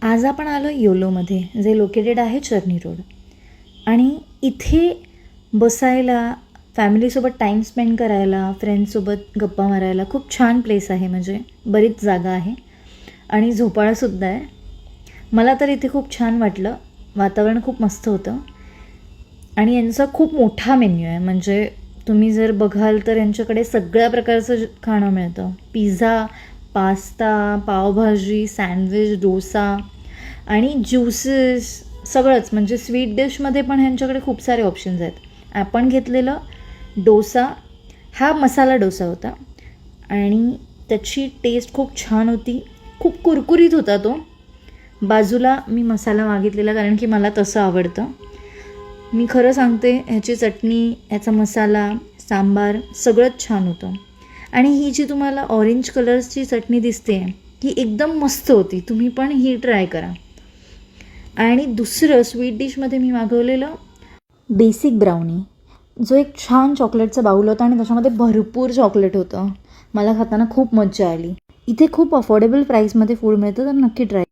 आज आपण आलो योलोमध्ये, जे लोकेटेड आहे चर्नी रोड. आणि इथे बसायला, फॅमिलीसोबत टाईम स्पेंड करायला, फ्रेंड्ससोबत गप्पा मारायला खूप छान प्लेस आहे. म्हणजे बरीच जागा आहे आणि झोपाळासुद्धा आहे. मला तर इथे खूप छान वाटलं. वातावरण खूप मस्त होतं आणि यांचा खूप मोठा मेन्यू आहे. म्हणजे तुम्ही जर बघाल तर यांच्याकडे सगळ्या प्रकारचं खाणं मिळतं. Pizza, pasta, pav bhaji, sandwich, dosa आणि ज्युसेस सगळंच. म्हणजे स्वीट डिशमध्ये पण ह्यांच्याकडे खूप सारे ऑप्शन्स आहेत. आपण घेतलेलं डोसा हा मसाला डोसा होता आणि त्याची टेस्ट खूप छान होती. खूप कुरकुरीत होता तो. बाजूला मी मसाला मागितलेला कारण की मला तसं आवडतं. मी खरं सांगते, ह्याची चटणी, ह्याचा मसाला, सांबार सगळंच छान होतं. आणि ही जी तुम्हाला ऑरेंज कलर्सची चटणी दिसते ही एकदम मस्त होती. तुम्ही पण ही ट्राय करा. आणि दुसरं स्वीट डिशमध्ये मी मागवलेलं बेसिक ब्राउनी, जो एक छान चॉकलेटचा बाऊल होता आणि त्याच्यामध्ये भरपूर चॉकलेट होतं. मला खाताना खूप मजा आली. इथे खूप अफोर्डेबल प्राईसमध्ये फूड मिळतं, तर नक्की ट्राय.